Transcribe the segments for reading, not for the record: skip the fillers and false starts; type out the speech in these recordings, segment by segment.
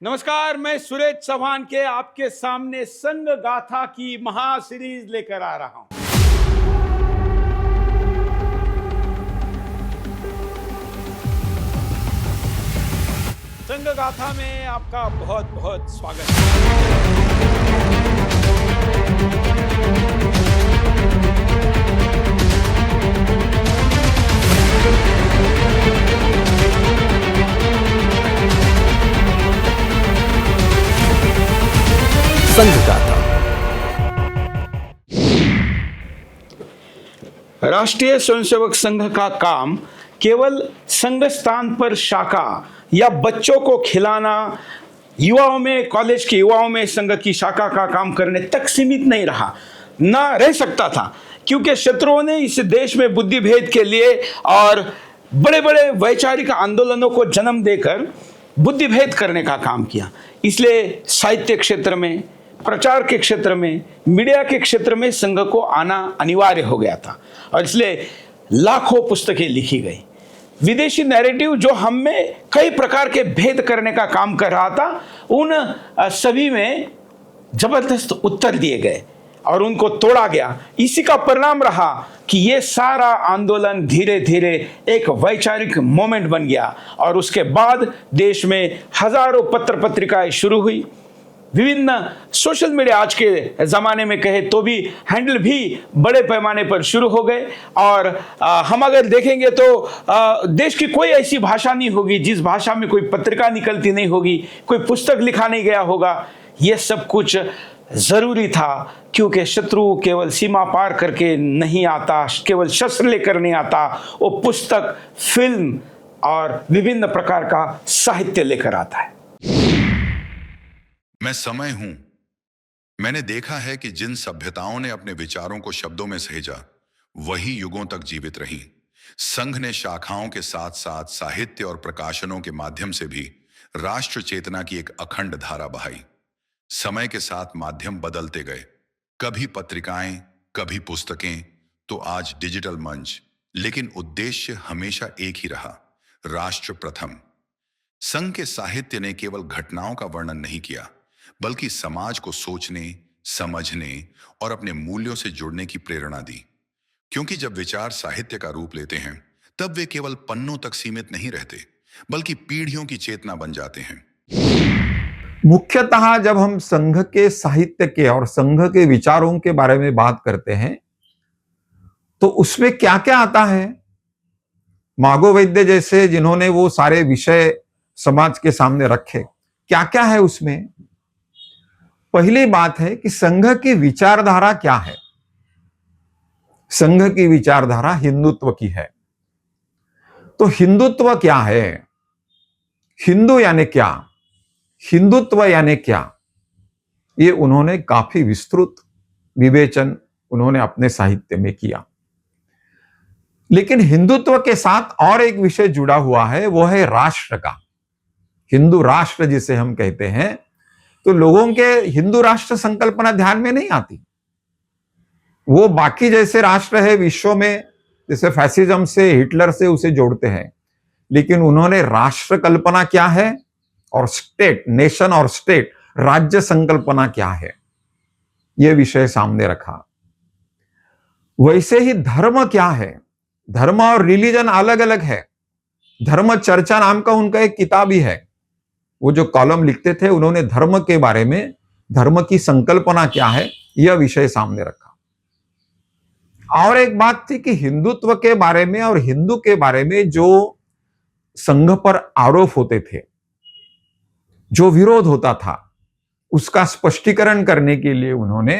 नमस्कार, मैं सुरेश चौहान के आपके सामने संघ गाथा की महा सीरीज लेकर आ रहा हूं। संघ गाथा में आपका बहुत बहुत स्वागत है। संघ गाथा। राष्ट्रीय स्वयंसेवक संघ का काम केवल संघ स्थान पर शाखा या बच्चों को खिलाना, युवाओं में, कॉलेज के युवाओं में संघ की शाखा का काम करने तक सीमित नहीं रहा, ना रह सकता था, क्योंकि शत्रुओं ने इस देश में बुद्धि भेद के लिए और बड़े बड़े वैचारिक आंदोलनों को जन्म देकर बुद्धि भेद करने का काम किया। इसलिए साहित्य क्षेत्र में, प्रचार के क्षेत्र में, मीडिया के क्षेत्र में संघ को आना अनिवार्य हो गया था और इसलिए लाखों पुस्तकें लिखी गई। विदेशी नैरेटिव जो हम में कई प्रकार के भेद करने का काम कर रहा था, उन सभी में जबरदस्त उत्तर दिए गए और उनको तोड़ा गया। इसी का परिणाम रहा कि ये सारा आंदोलन धीरे धीरे एक वैचारिक मोमेंट बन गया और उसके बाद देश में हजारों पत्र पत्रिकाएं शुरू हुई। विभिन्न सोशल मीडिया, आज के ज़माने में कहे तो भी हैंडल भी बड़े पैमाने पर शुरू हो गए और हम अगर देखेंगे तो देश की कोई ऐसी भाषा नहीं होगी जिस भाषा में कोई पत्रिका निकलती नहीं होगी, कोई पुस्तक लिखा नहीं गया होगा। ये सब कुछ ज़रूरी था, क्योंकि शत्रु केवल सीमा पार करके नहीं आता, केवल शस्त्र लेकर नहीं आता, वो पुस्तक, फिल्म और विभिन्न प्रकार का साहित्य लेकर आता है। मैं समय हूं। मैंने देखा है कि जिन सभ्यताओं ने अपने विचारों को शब्दों में सहेजा, वही युगों तक जीवित रही। संघ ने शाखाओं के साथ साथ साहित्य और प्रकाशनों के माध्यम से भी राष्ट्र चेतना की एक अखंड धारा बहाई। समय के साथ माध्यम बदलते गए, कभी पत्रिकाएं, कभी पुस्तकें, तो आज डिजिटल मंच, लेकिन उद्देश्य हमेशा एक ही रहा, राष्ट्र प्रथम। संघ के साहित्य ने केवल घटनाओं का वर्णन नहीं किया, बल्कि समाज को सोचने, समझने और अपने मूल्यों से जुड़ने की प्रेरणा दी। क्योंकि जब विचार साहित्य का रूप लेते हैं, तब वे केवल पन्नों तक सीमित नहीं रहते, बल्कि पीढ़ियों की चेतना बन जाते हैं। मुख्यतः जब हम संघ के साहित्य के और संघ के विचारों के बारे में बात करते हैं, तो उसमें क्या क्या आता है। मागो वैद्य जैसे जिन्होंने वो सारे विषय समाज के सामने रखे, क्या क्या है उसमें। पहली बात है कि संघ की विचारधारा क्या है। संघ की विचारधारा हिंदुत्व की है। तो हिंदुत्व क्या है, हिंदू यानी क्या, हिंदुत्व यानी क्या, ये उन्होंने काफी विस्तृत विवेचन उन्होंने अपने साहित्य में किया। लेकिन हिंदुत्व के साथ और एक विषय जुड़ा हुआ है, वो है राष्ट्र का। हिंदू राष्ट्र जिसे हम कहते हैं, तो लोगों के हिंदू राष्ट्र संकल्पना ध्यान में नहीं आती। वो बाकी जैसे राष्ट्र है विश्व में, जैसे फैसिज्म से, हिटलर से उसे जोड़ते हैं, लेकिन उन्होंने राष्ट्र कल्पना क्या है और स्टेट, नेशन और स्टेट, राज्य संकल्पना क्या है, यह विषय सामने रखा। वैसे ही धर्म क्या है। धर्म और रिलीजन अलग अलग है। धर्म चर्चा नाम का उनका एक किताब ही है। वो जो कॉलम लिखते थे, उन्होंने धर्म के बारे में, धर्म की संकल्पना क्या है, यह विषय सामने रखा। और एक बात थी कि हिंदुत्व के बारे में और हिंदू के बारे में जो संघ पर आरोप होते थे, जो विरोध होता था, उसका स्पष्टीकरण करने के लिए उन्होंने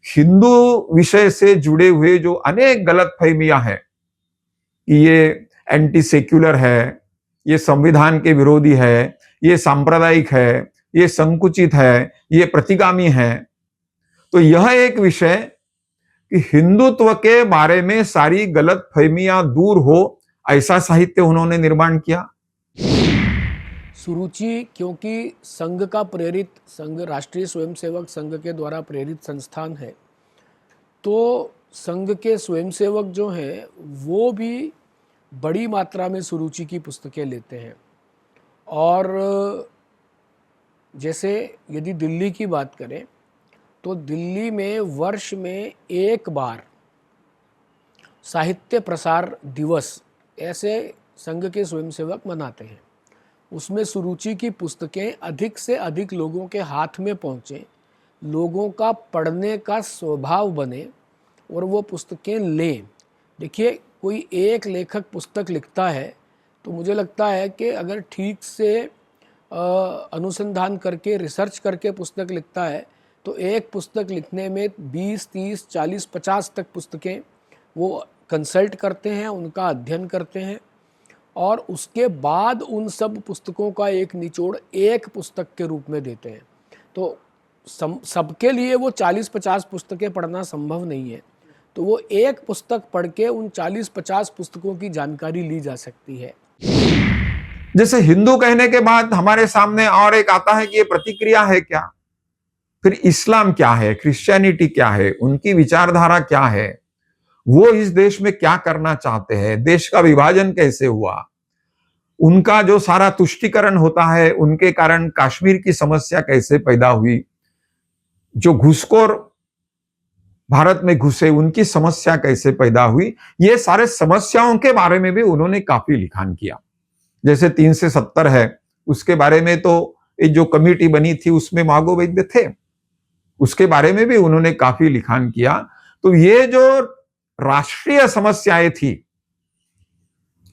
हिंदू विषय से जुड़े हुए जो अनेक गलतफहमियां हैं कि ये एंटी सेक्युलर है, ये संविधान के विरोधी है, ये सांप्रदायिक है, ये संकुचित है, ये प्रतिगामी है, तो यह एक विषय कि हिंदुत्व के बारे में सारी गलतफहमियां दूर हो, ऐसा साहित्य उन्होंने निर्माण किया। सुरुचि, क्योंकि संघ का प्रेरित, संघ राष्ट्रीय स्वयंसेवक संघ के द्वारा प्रेरित संस्थान है, तो संघ के स्वयंसेवक जो हैं वो भी बड़ी मात्रा में सुरुचि की पुस्तकें लेते हैं और जैसे यदि दिल्ली की बात करें तो दिल्ली में वर्ष में एक बार साहित्य प्रसार दिवस ऐसे संघ के स्वयंसेवक मनाते हैं। उसमें सुरुचि की पुस्तकें अधिक से अधिक लोगों के हाथ में पहुँचें, लोगों का पढ़ने का स्वभाव बने और वो पुस्तकें लें। देखिए, कोई एक लेखक पुस्तक लिखता है तो मुझे लगता है कि अगर ठीक से अनुसंधान करके रिसर्च करके पुस्तक लिखता है तो एक पुस्तक लिखने में 20, 30, 40, 50 तक पुस्तकें वो कंसल्ट करते हैं, उनका अध्ययन करते हैं और उसके बाद उन सब पुस्तकों का एक निचोड़ एक पुस्तक के रूप में देते हैं। तो सबके लिए वो 40-50 पुस्तकें पढ़ना संभव नहीं है, तो वो एक पुस्तक पढ़ के उन 40-50 पुस्तकों की जानकारी ली जा सकती है। जैसे हिंदू कहने के बाद हमारे सामने और एक आता है कि ये प्रतिक्रिया है क्या, फिर इस्लाम क्या है, क्रिश्चियनिटी क्या है, उनकी विचारधारा क्या है, वो इस देश में क्या करना चाहते हैं, देश का विभाजन कैसे हुआ, उनका जो सारा तुष्टीकरण होता है, उनके कारण कश्मीर की समस्या कैसे पैदा हुई, जो घुसखोर भारत में घुसे उनकी समस्या कैसे पैदा हुई, ये सारे समस्याओं के बारे में भी उन्होंने काफी लिखान किया। जैसे 3 से 70 है, उसके बारे में तो ये जो कमेटी बनी थी उसमें मागो वैद्य थे, उसके बारे में भी उन्होंने काफी लिखान किया। तो ये जो राष्ट्रीय समस्याएं थी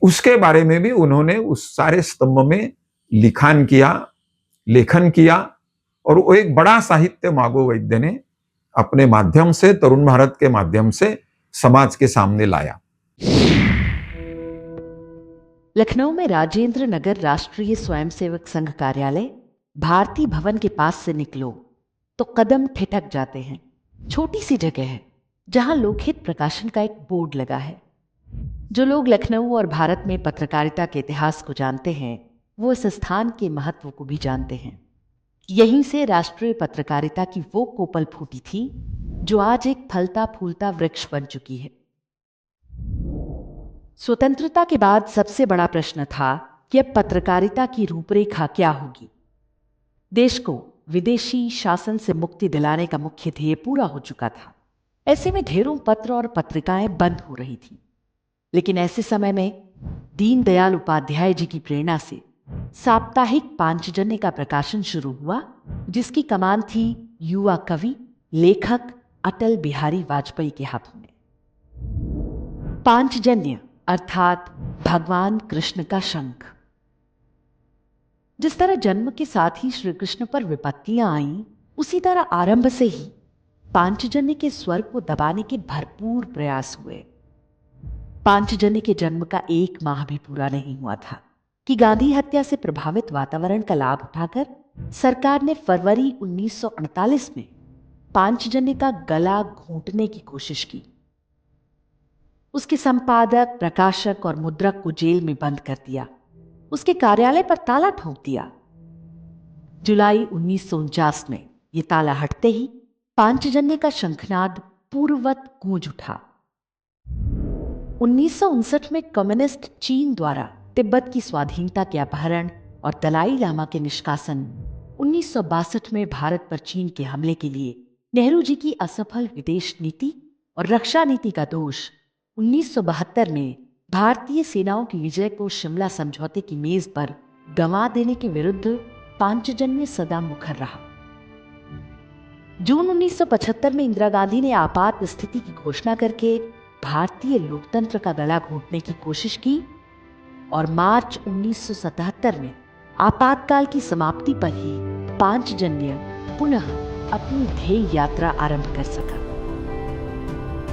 उसके बारे में भी उन्होंने उस सारे स्तंभ में लिखान किया, लेखन किया और वो एक बड़ा साहित्य मागो वैद्य ने अपने माध्यम से, तरुण भारत के माध्यम से समाज के सामने लाया। लखनऊ में राजेंद्र नगर राष्ट्रीय स्वयंसेवक संघ कार्यालय भारती भवन के पास से निकलो तो कदम ठिठक जाते हैं। छोटी सी जगह है जहां लोकहित प्रकाशन का एक बोर्ड लगा है। जो लोग लखनऊ और भारत में पत्रकारिता के इतिहास को जानते हैं वो इस स्थान के महत्व को भी जानते हैं। यहीं से राष्ट्रीय पत्रकारिता की वो कोपल फूटी थी जो आज एक फलता फूलता वृक्ष बन चुकी है। स्वतंत्रता के बाद सबसे बड़ा प्रश्न था कि अब पत्रकारिता की रूपरेखा क्या होगी। देश को विदेशी शासन से मुक्ति दिलाने का मुख्य ध्येय पूरा हो चुका था। ऐसे में ढेरों पत्र और पत्रिकाएं बंद हो रही थी। लेकिन ऐसे समय में दीनदयाल उपाध्याय जी की प्रेरणा से साप्ताहिक पांचजन्य का प्रकाशन शुरू हुआ, जिसकी कमान थी युवा कवि लेखक अटल बिहारी वाजपेयी के हाथों में। पांचजन्य अर्थात भगवान कृष्ण का शंख। जिस तरह जन्म के साथ ही श्री कृष्ण पर विपत्तियां आईं, उसी तरह आरंभ से ही पांचजन्य के स्वर को दबाने के भरपूर प्रयास हुए। पांचजन्य के जन्म का 1 माह भी पूरा नहीं हुआ था कि गांधी हत्या से प्रभावित वातावरण का लाभ उठाकर सरकार ने फरवरी 1948 में पांचजन्य का गला घोंटने की कोशिश की। उसके संपादक, प्रकाशक और मुद्रक को जेल में बंद कर दिया। उसके कार्यालय पर ताला ठोक दिया। जुलाई 1949 में यह ताला हटते ही पांचजन्य का शंखनाद पूर्ववत गूंज उठा। 1959 में कम्युनिस्ट चीन द्वारा तिब्बत की स्वाधीनता के अपहरण और दलाई लामा के निष्कासन, 1962 में भारत पर चीन के हमले के लिए नेहरू जी की असफल विदेश नीति और रक्षा नीति का दोष, 1972 में भारतीय सेनाओं की विजय को शिमला समझौते की मेज पर गंवा देने के विरुद्ध पांचजन्य सदा मुखर रहा। जून 1975 में इंदिरा गांधी ने आपात स्थिति की घोषणा करके भारतीय लोकतंत्र का गला घोंटने की कोशिश की और मार्च 1977 में आपातकाल की समाप्ति पर ही पांचजन्य पुनः अपनी ध्येय यात्रा आरंभ कर सका।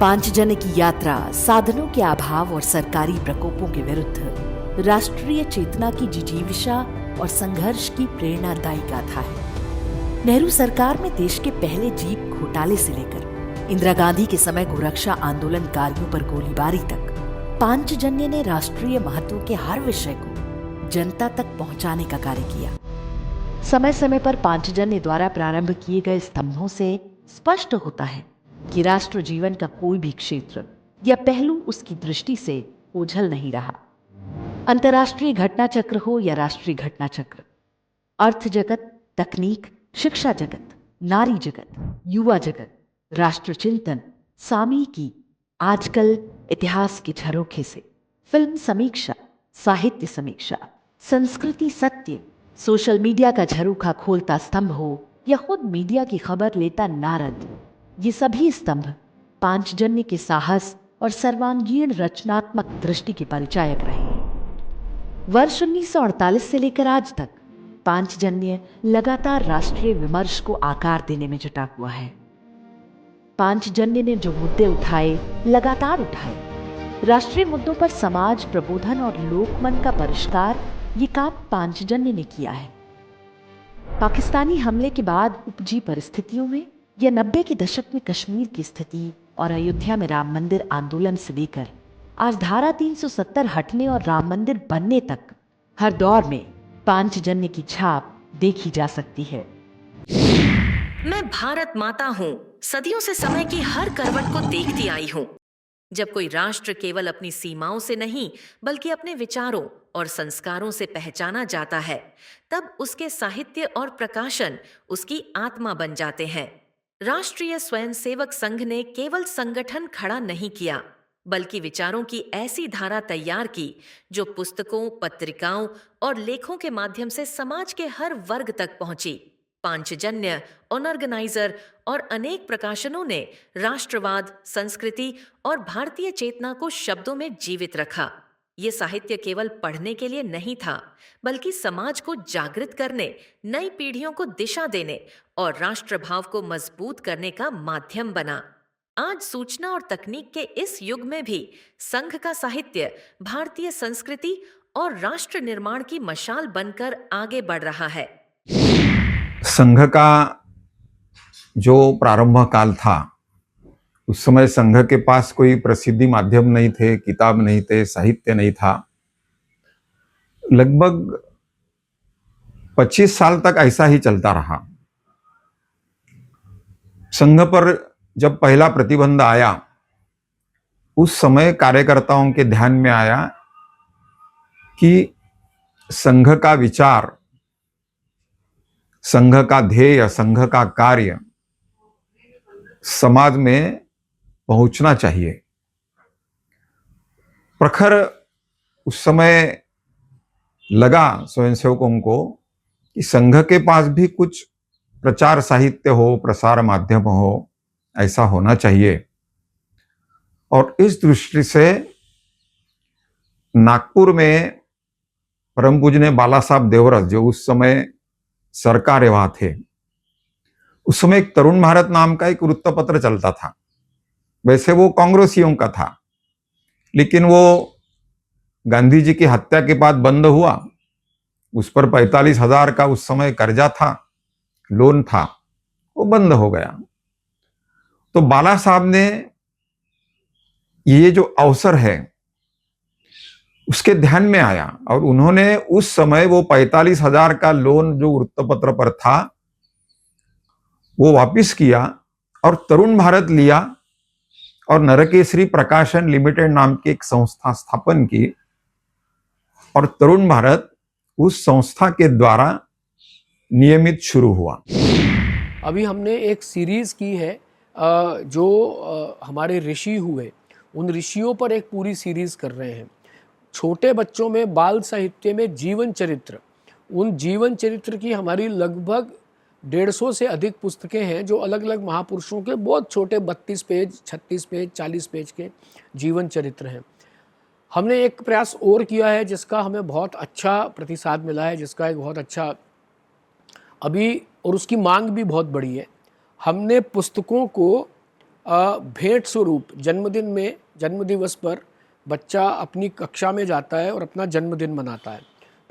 पांचजन्य की यात्रा साधनों के अभाव और सरकारी प्रकोपों के विरुद्ध राष्ट्रीय चेतना की जिजीविषा और संघर्ष की प्रेरणादायी गाथा है। नेहरू सरकार में देश के पहले जीप घोटाले से लेकर इंदिरा गांधी के समय गोरक्षा आंदोलनकारियों पर गोलीबारी तक पांचजन्य ने राष्ट्रीय महत्व के हर विषय को जनता तक पहुंचाने का कार्य किया। समय समय पर पांचजन्य द्वारा प्रारंभ किए गए स्तंभों से स्पष्ट होता है कि राष्ट्र जीवन का कोई भी क्षेत्र या पहलू उसकी दृष्टि से ओझल नहीं रहा। अंतर्राष्ट्रीय घटना चक्र हो या राष्ट्रीय घटना चक्र, अर्थ जगत, तकनीक, शिक्षा जगत, नारी जगत, युवा जगत, राष्ट्र चिंतन, सामयिकी, आजकल इतिहास के झरोखे से, फिल्म समीक्षा, साहित्य समीक्षा, संस्कृति सत्य, सोशल मीडिया का झरोखा खोलता स्तंभ हो या खुद मीडिया की खबर लेता नारद, ये सभी स्तंभ पांचजन्य के साहस और सर्वांगीण रचनात्मक दृष्टि के परिचायक रहे। वर्ष 1948 से लेकर आज तक पांचजन्य लगातार राष्ट्रीय विमर्श को आकार देने में जुटा हुआ है। पांचजन्य ने जो मुद्दे उठाए, लगातार उठाए, राष्ट्रीय मुद्दों पर समाज प्रबोधन और लोकमन का परिष्कार, ये काम पांचजन्य ने किया है। पाकिस्तानी हमले के बाद उपजी परिस्थितियों में या 90 के दशक में कश्मीर की स्थिति और अयोध्या में राम मंदिर आंदोलन से लेकर आज धारा 370 हटने और राम मंदिर बनने तक हर दौर में पांचजन्य की छाप देखी जा सकती है। मैं भारत माता हूँ, सदियों से समय की हर करवट को देखती आई हूँ। जब कोई राष्ट्र केवल अपनी सीमाओं से नहीं बल्कि अपने विचारों और संस्कारों से पहचाना जाता है, तब उसके साहित्य और प्रकाशन उसकी आत्मा बन जाते हैं। राष्ट्रीय स्वयंसेवक संघ ने केवल संगठन खड़ा नहीं किया, बल्कि विचारों की ऐसी धारा तैयार की जो पुस्तकों, पत्रिकाओं और लेखों के माध्यम से समाज के हर वर्ग तक पहुंची। पांचजन्य, ऑर्गेनाइजर और अनेक प्रकाशनों ने राष्ट्रवाद, संस्कृति और भारतीय चेतना को शब्दों में जीवित रखा। ये साहित्य केवल पढ़ने के लिए नहीं था, बल्कि समाज को जागृत करने, नई पीढ़ियों को दिशा देने और राष्ट्रभाव को मजबूत करने का माध्यम बना। आज सूचना और तकनीक के इस युग में भी संघ का साहित्य भारतीय संस्कृति और राष्ट्र निर्माण की मशाल बनकर आगे बढ़ रहा है। संघ का जो प्रारंभ काल था, उस समय संघ के पास कोई प्रसिद्धि माध्यम नहीं थे, किताब नहीं थे, साहित्य नहीं था। लगभग 25 साल तक ऐसा ही चलता रहा। संघ पर जब पहला प्रतिबंध आया, उस समय कार्यकर्ताओं के ध्यान में आया कि संघ का विचार, संघ का ध्येय, संघ का कार्य समाज में पहुंचना चाहिए। प्रखर उस समय लगा स्वयंसेवकों को कि संघ के पास भी कुछ प्रचार साहित्य हो, प्रसार माध्यम हो, ऐसा होना चाहिए। और इस दृष्टि से नागपुर में परम पूज्य बाला साहब देवरस, जो उस समय सरकार वहां थे, उस समय एक तरुण भारत नाम का एक वृत्तपत्र चलता था। वैसे वो कांग्रेसियों का था, लेकिन वो गांधी जी की हत्या के बाद बंद हुआ। उस पर 45,000 का उस समय कर्जा था, लोन था, वो बंद हो गया। तो बाला साहब ने ये जो अवसर है उसके ध्यान में आया और उन्होंने उस समय वो 45,000 का लोन जो वृत्तपत्र पर था वो वापस किया और तरुण भारत लिया और नरकेसरी प्रकाशन लिमिटेड नाम की एक संस्था स्थापन की। और तरुण भारत उस संस्था के द्वारा नियमित शुरू हुआ। अभी हमने एक सीरीज की है जो हमारे ऋषि हुए, उन ऋषियों पर एक पूरी सीरीज कर रहे हैं। छोटे बच्चों में बाल साहित्य में जीवन चरित्र, उन जीवन चरित्र की हमारी लगभग 150 से अधिक पुस्तकें हैं जो अलग अलग महापुरुषों के बहुत छोटे 32 पेज, 36 पेज, 40 पेज के जीवन चरित्र हैं। हमने एक प्रयास और किया है जिसका हमें बहुत अच्छा प्रतिसाद मिला है, जिसका एक बहुत अच्छा अभी और उसकी मांग भी बहुत बड़ी है। हमने पुस्तकों को भेंट स्वरूप जन्मदिन में, जन्मदिवस पर बच्चा अपनी कक्षा में जाता है और अपना जन्मदिन मनाता है,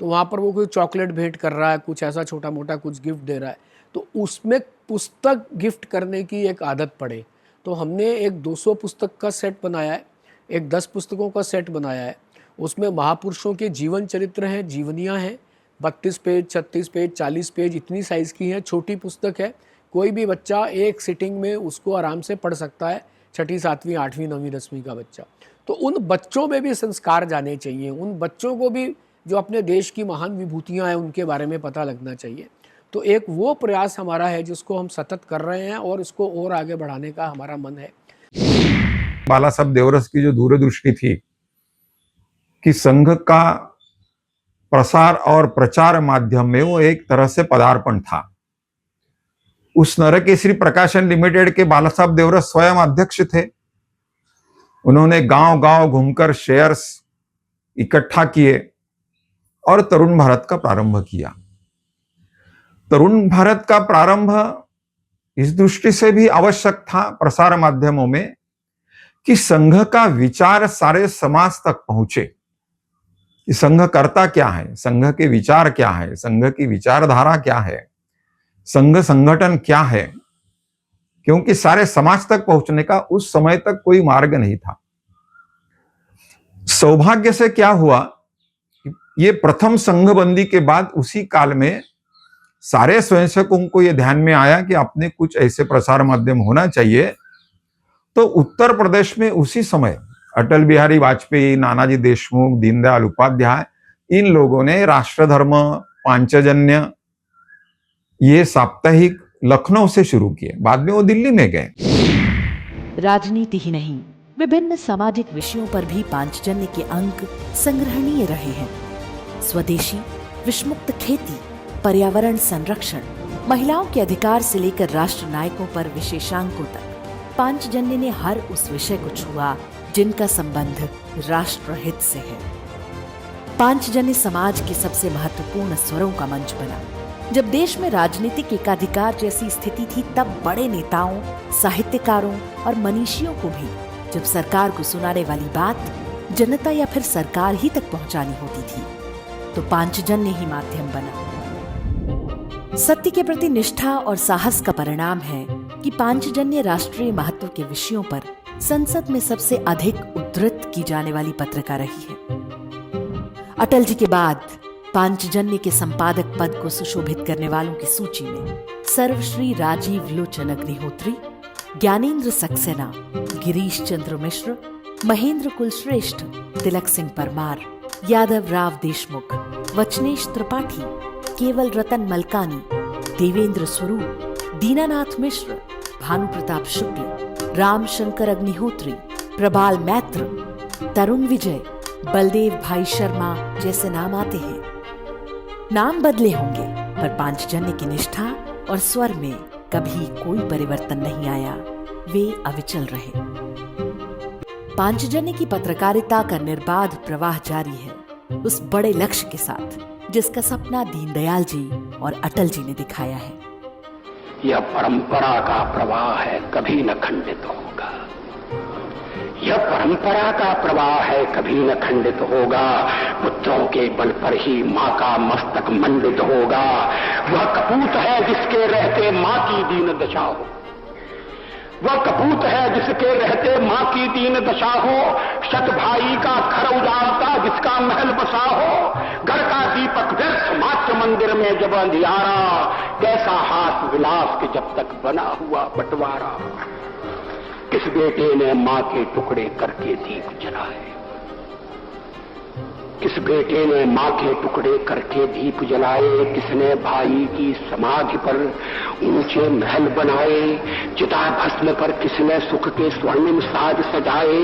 तो वहाँ पर वो कोई चॉकलेट भेंट कर रहा है, कुछ ऐसा छोटा मोटा कुछ गिफ्ट दे रहा है, तो उसमें पुस्तक गिफ्ट करने की एक आदत पड़े। तो हमने एक 200 पुस्तक का सेट बनाया है, एक 10 पुस्तकों का सेट बनाया है। उसमें महापुरुषों के जीवन चरित्र हैं, जीवनियाँ हैं, 32 पेज, 36 पेज, 40 पेज, इतनी साइज़ की है, छोटी पुस्तक है। कोई भी बच्चा एक सिटिंग में उसको आराम से पढ़ सकता है, 6ठी, 7वीं, 8वीं, 9वीं, 10वीं का बच्चा। तो उन बच्चों में भी संस्कार जाने चाहिए, उन बच्चों को भी जो अपने देश की महान विभूतियाँ हैं उनके बारे में पता लगना चाहिए। तो एक वो प्रयास हमारा है जिसको हम सतत कर रहे हैं और इसको और आगे बढ़ाने का हमारा मन है। बाला साहब देवरस की जो दूरदृष्टि थी कि संघ का प्रसार और प्रचार माध्यम में वो एक तरह से पदार्पण था। उस नरकेसरी प्रकाशन लिमिटेड के बाला साहब देवरस स्वयं अध्यक्ष थे। उन्होंने गांव गांव घूमकर शेयर्स इकट्ठा किए और तरुण भारत का प्रारंभ किया। तरुण भारत का प्रारंभ इस दृष्टि से भी आवश्यक था प्रसार माध्यमों में कि संघ का विचार सारे समाज तक पहुंचे कि संघ करता क्या है, संघ के विचार क्या है, संघ की विचारधारा क्या है, संघ संगठन क्या है, क्योंकि सारे समाज तक पहुंचने का उस समय तक कोई मार्ग नहीं था। सौभाग्य से क्या हुआ, ये प्रथम संघबंदी के बाद उसी काल में सारे स्वयंसेवकों को यह ध्यान में आया कि अपने कुछ ऐसे प्रसार माध्यम होना चाहिए। तो उत्तर प्रदेश में उसी समय अटल बिहारी वाजपेयी, नानाजी देशमुख, दीनदयाल उपाध्याय, इन लोगों ने राष्ट्रधर्म, पांचजन्य ये साप्ताहिक लखनऊ से शुरू किए। बाद में वो दिल्ली में गए। राजनीति ही नहीं, विभिन्न सामाजिक विषयों पर भी पांचजन्य के अंक संग्रहणीय रहे हैं। स्वदेशी, विषमुक्त खेती, पर्यावरण संरक्षण, महिलाओं के अधिकार से लेकर राष्ट्र नायकों पर विशेषांकों तक पांचजन्य ने हर उस विषय को छुआ जिनका संबंध राष्ट्रहित से है। पांचजन्य समाज के सबसे महत्वपूर्ण स्वरों का मंच बना। जब देश में राजनीतिक एकाधिकार जैसी स्थिति थी, तब बड़े नेताओं, साहित्यकारों और मनीषियों को भी जब सरकार को सुनाने वाली बात जनता या फिर सरकार ही तक पहुंचानी होती थी, तो पांचजन्य ही माध्यम बना। सत्य के प्रति निष्ठा और साहस का परिणाम है कि पांचजन्य राष्ट्रीय महत्व के विषयों पर संसद में सबसे अधिक उद्धृत की जाने वाली पत्रिका रही है। अटल जी के बाद पांचजन्य के संपादक पद को सुशोभित करने वालों की सूची में सर्वश्री राजीव लोचन अग्निहोत्री, ज्ञानेंद्र सक्सेना, गिरीश चंद्र मिश्र, महेंद्र कुलश्रेष्ठ, तिलक सिंह परमार, यादव राव देशमुख, वचनेश त्रिपाठी, केवल रतन मलकानी, देवेंद्र स्वरूप, दीनानाथ मिश्र, भानु प्रताप शुक्ल, रामशंकर अग्निहोत्री, प्रबाल मैत्र, तरुण विजय, बलदेव भाई शर्मा जैसे नाम आते हैं। नाम बदले होंगे, पर पांचजन्य की निष्ठा और स्वर में कभी कोई परिवर्तन नहीं आया, वे अविचल रहे। पांचजन्य की पत्रकारिता का निर्बाध प्रवाह जारी है, उस बड़े लक्ष्य के साथ जिसका सपना दीनदयाल जी और अटल जी ने दिखाया है। यह परंपरा का प्रवाह है, कभी न खंडित होगा। यह परंपरा का प्रवाह है, कभी न खंडित होगा। पुत्रों के बल पर ही मां का मस्तक मंडित होगा। वह कपूत है जिसके रहते मां की दीन दशा हो। वह कपूत है जिसके रहते मां की दीन दशा हो। शत भाई का घर उजाड़ता जिसका महल बसा हो। घर का दीपक व्यर्थ मात्र मंदिर में जब अंधियारा। कैसा हास विलास के जब तक बना हुआ बंटवारा। किस बेटे ने मां के टुकड़े करके दीप जलाए। किस बेटे ने मां के टुकड़े करके दीप जलाए। किसने भाई की समाधि पर ऊंचे महल बनाए। चिता भस्म पर किसने सुख के स्वर्णिम साज सजाए।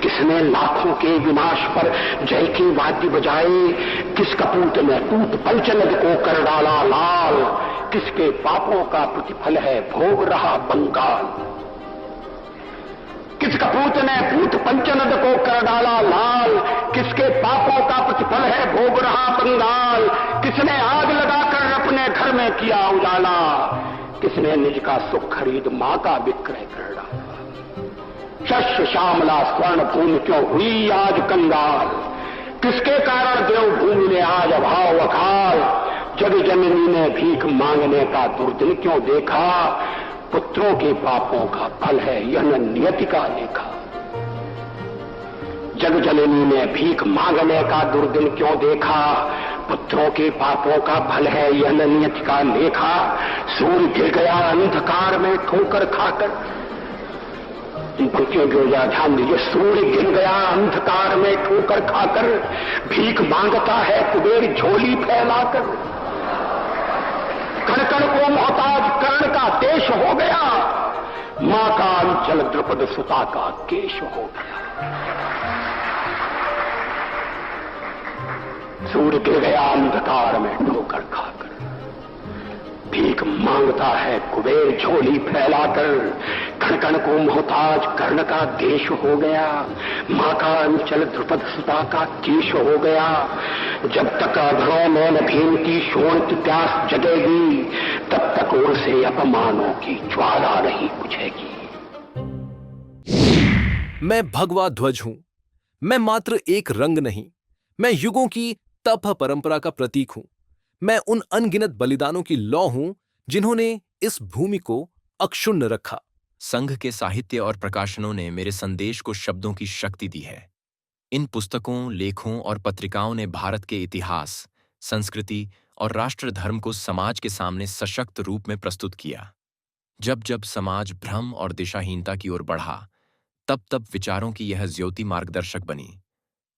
किसने लाखों के विनाश पर जय के वाद्य बजाए। किस कपूत ने टूट पंचनद को कर डाला लाल। किसके पापों का प्रतिफल है भोग रहा बंगाल। किस कपूत ने भूत पंचनद को कर डाला लाल। किसके पापों का प्रतिफल है भोग रहा बंगाल। किसने आग लगाकर अपने घर में किया उजाला। किसने निज का सुख खरीद मां का विक्रय कर डाला। शस्य श्यामला स्वर्ण भूमि क्यों हुई आज कंगाल। किसके कारण देवभूमि ने आज अभाव अकाल। जग जननी ने भीख मांगने का दुर्दिन क्यों देखा। पुत्रों के पापों का फल है यह नियति का लेखा। जग जननी ने भीख मांगने का दुर्दिन क्यों देखा। पुत्रों के पापों का फल है यह नियति का लेखा। सूर्य गिर गया अंधकार में ठोकर खाकर। इन पंक्तियों को ध्यान दीजिए। सूर्य गिर गया अंधकार में ठोकर खाकर। भीख मांगता है कुबेर झोली फैलाकर। कण कण को मोहताज कर्ण का देश हो गया, मां का अंचल द्रुपद सुता का केश हो गया। सूर्य गिर गया अंधकार में ठोकर खाकर, भीख मांगता है कुबेर झोली फैलाकर, कण कण को मोहताज कर्ण का देश हो गया, मां का अंचल द्रुपद सुता का केश हो गया। जब तक अधरों में न भीम की शोण की प्यास जगेगी, तब तक उनसे अपमानों की ज्वाला नहीं बुझेगी। मैं भगवा ध्वज हूं, मैं मात्र एक रंग नहीं, मैं युगों की तप परंपरा का प्रतीक हूं। मैं उन अनगिनत बलिदानों की लौ हूं जिन्होंने इस भूमि को अक्षुण्ण रखा। संघ के साहित्य और प्रकाशनों ने मेरे संदेश को शब्दों की शक्ति दी है। इन पुस्तकों, लेखों और पत्रिकाओं ने भारत के इतिहास, संस्कृति और राष्ट्र धर्म को समाज के सामने सशक्त रूप में प्रस्तुत किया। जब जब समाज भ्रम और दिशाहीनता की ओर बढ़ा, तब तब विचारों की यह ज्योति मार्गदर्शक बनी।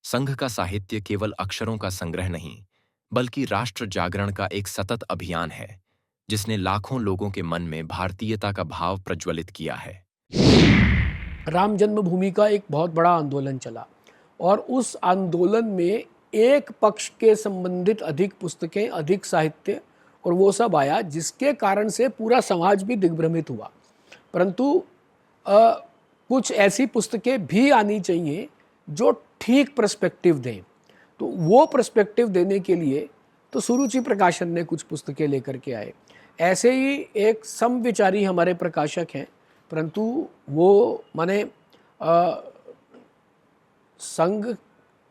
संघ का साहित्य केवल अक्षरों का संग्रह नहीं, बल्कि राष्ट्र जागरण का एक सतत अभियान है, जिसने लाखों लोगों के मन में भारतीयता का भाव प्रज्वलित किया है। राम जन्मभूमि का एक बहुत बड़ा आंदोलन चला और उस आंदोलन में एक पक्ष के संबंधित अधिक पुस्तकें, अधिक साहित्य और वो सब आया, जिसके कारण से पूरा समाज भी दिग्भ्रमित हुआ। परंतु कुछ ऐसी पुस्तकें भी आनी चाहिए जो ठीक पर्सपेक्टिव दें। तो वो पर्सपेक्टिव देने के लिए तो सुरुचि प्रकाशन ने कुछ पुस्तकें लेकर के आए। ऐसे ही एक समविचारी हमारे प्रकाशक हैं, परंतु वो माने संघ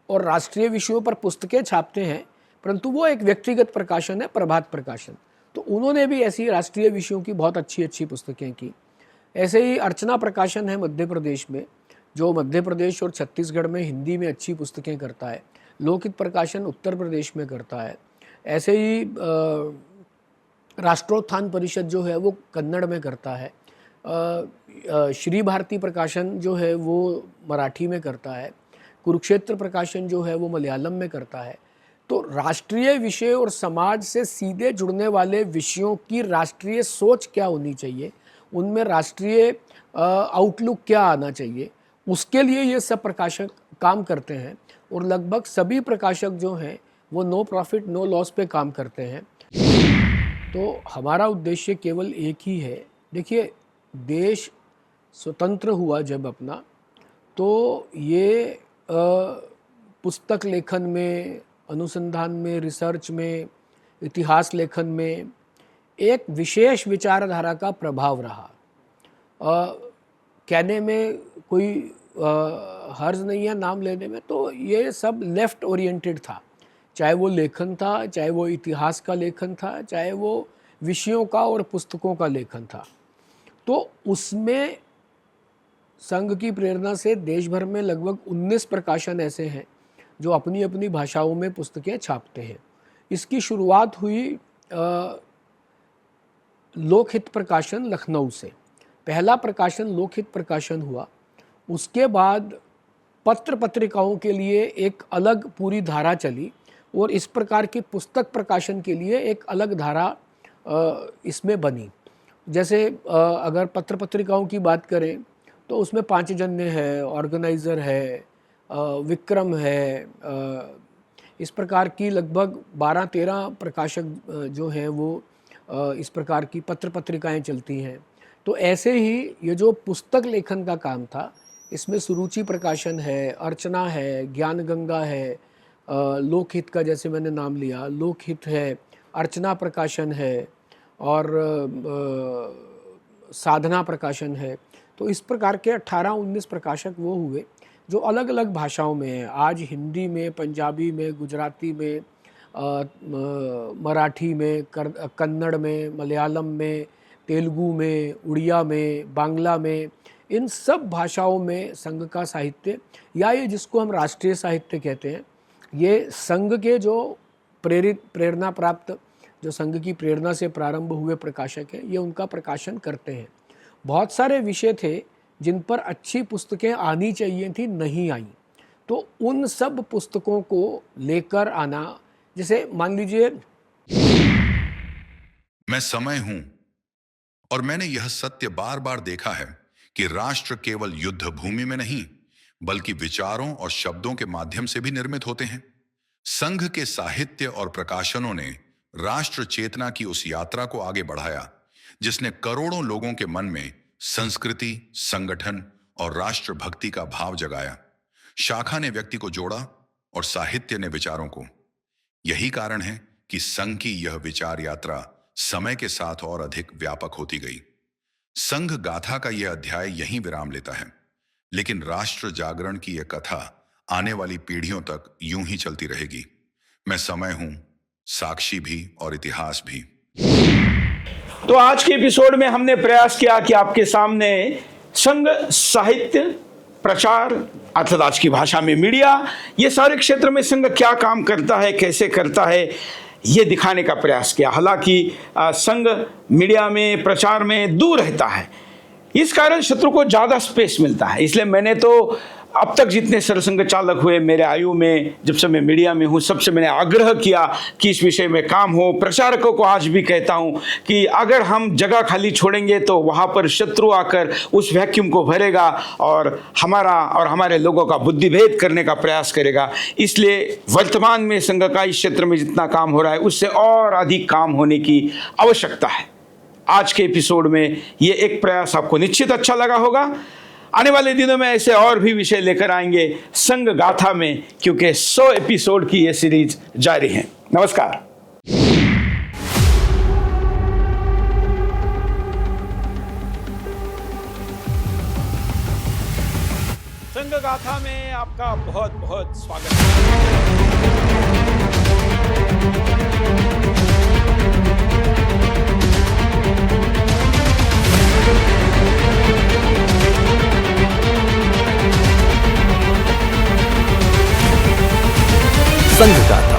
और राष्ट्रीय विषयों पर पुस्तकें छापते हैं, परंतु वो एक व्यक्तिगत प्रकाशन है, प्रभात प्रकाशन। तो उन्होंने भी ऐसी राष्ट्रीय विषयों की बहुत अच्छी अच्छी पुस्तकें की। ऐसे ही अर्चना प्रकाशन है मध्य प्रदेश में, जो मध्य प्रदेश और छत्तीसगढ़ में हिंदी में अच्छी पुस्तकें करता है। लोकहित प्रकाशन उत्तर प्रदेश में करता है। ऐसे ही राष्ट्रोत्थान परिषद जो है वो कन्नड़ में करता है। श्री भारती प्रकाशन जो है वो मराठी में करता है। कुरुक्षेत्र प्रकाशन जो है वो मलयालम में करता है। तो राष्ट्रीय विषय और समाज से सीधे जुड़ने वाले विषयों की राष्ट्रीय सोच क्या होनी चाहिए, उनमें राष्ट्रीय आउटलुक क्या आना चाहिए, उसके लिए ये सब प्रकाशक काम करते हैं। और लगभग सभी प्रकाशक जो हैं वो नो प्रॉफिट नो लॉस पे काम करते हैं। तो हमारा उद्देश्य केवल एक ही है। देखिए, देश स्वतंत्र हुआ जब अपना, तो ये पुस्तक लेखन में, अनुसंधान में, रिसर्च में, इतिहास लेखन में एक विशेष विचारधारा का प्रभाव रहा। कहने में कोई हर्ज नहीं है नाम लेने में, तो ये सब लेफ्ट ओरिएंटेड था। चाहे वो लेखन था, चाहे वो इतिहास का लेखन था, चाहे वो विषयों का और पुस्तकों का लेखन था। तो उसमें संघ की प्रेरणा से देश भर में लगभग 19 प्रकाशन ऐसे हैं जो अपनी अपनी भाषाओं में पुस्तकें छापते हैं। इसकी शुरुआत हुई लोकहित प्रकाशन लखनऊ से। पहला प्रकाशन लोकहित प्रकाशन हुआ। उसके बाद पत्र पत्रिकाओं के लिए एक अलग पूरी धारा चली और इस प्रकार की पुस्तक प्रकाशन के लिए एक अलग धारा इसमें बनी। जैसे अगर पत्र पत्रिकाओं की बात करें तो उसमें पांचजन्य है, ऑर्गेनाइज़र है, विक्रम है, इस प्रकार की लगभग 12-13 प्रकाशक जो हैं वो इस प्रकार की पत्र पत्रिकाएं चलती हैं। तो ऐसे ही ये जो पुस्तक लेखन का काम था, इसमें सुरुचि प्रकाशन है, अर्चना है, ज्ञान गंगा है, लोकहित का जैसे मैंने नाम लिया, लोकहित है, अर्चना प्रकाशन है और साधना प्रकाशन है। तो इस प्रकार के 18-19 प्रकाशक वो हुए जो अलग अलग भाषाओं में हैं। आज हिंदी में, पंजाबी में, गुजराती में, मराठी में, कन्नड़ में, मलयालम में, तेलुगु में, उड़िया में, बांग्ला में, इन सब भाषाओं में संघ का साहित्य, या ये जिसको हम राष्ट्रीय साहित्य कहते हैं, ये संघ के जो प्रेरणा प्राप्त, जो संघ की प्रेरणा से प्रारंभ हुए प्रकाशक हैं, ये उनका प्रकाशन करते हैं। बहुत सारे विषय थे जिन पर अच्छी पुस्तकें आनी चाहिए थी, नहीं आई। तो उन सब पुस्तकों को लेकर आना, जैसे मान लीजिए मैं समय हूं और मैंने यह सत्य बार बार देखा है कि राष्ट्र केवल युद्ध भूमि में नहीं बल्कि विचारों और शब्दों के माध्यम से भी निर्मित होते हैं। संघ के साहित्य और प्रकाशनों ने राष्ट्र चेतना की उस यात्रा को आगे बढ़ाया जिसने करोड़ों लोगों के मन में संस्कृति, संगठन और राष्ट्रभक्ति का भाव जगाया। शाखा ने व्यक्ति को जोड़ा और साहित्य ने विचारों को। यही कारण है कि संघ की यह विचार यात्रा समय के साथ और अधिक व्यापक होती गई। संघ गाथा का यह अध्याय यहीं विराम लेता है, लेकिन राष्ट्र जागरण की यह कथा आने वाली पीढ़ियों तक यूं ही चलती रहेगी। मैं समय हूं, साक्षी भी और इतिहास भी। तो आज के एपिसोड में हमने प्रयास किया कि आपके सामने संघ, साहित्य, प्रचार अर्थात आज की भाषा में मीडिया, ये सारे क्षेत्र में संघ क्या काम करता है, कैसे करता है, ये दिखाने का प्रयास किया। हालांकि संघ मीडिया में, प्रचार में दूर रहता है, इस कारण शत्रु को ज़्यादा स्पेस मिलता है। इसलिए मैंने तो अब तक जितने सरसंघ चालक हुए मेरे आयु में, जब से मैं मीडिया में हूँ, सबसे मैंने आग्रह किया कि इस विषय में काम हो। प्रचारकों को आज भी कहता हूँ कि अगर हम जगह खाली छोड़ेंगे तो वहाँ पर शत्रु आकर उस वैक्यूम को भरेगा और हमारा और हमारे लोगों का बुद्धिभेद करने का प्रयास करेगा। इसलिए वर्तमान में संघ का इस क्षेत्र में जितना काम हो रहा है उससे और अधिक काम होने की आवश्यकता है। आज के एपिसोड में ये एक प्रयास आपको निश्चित अच्छा लगा होगा। आने वाले दिनों में ऐसे और भी विषय लेकर आएंगे संघ गाथा में, क्योंकि 100 एपिसोड की ये सीरीज जारी है। नमस्कार। संघ गाथा में आपका बहुत बहुत स्वागत है। संघ गाथा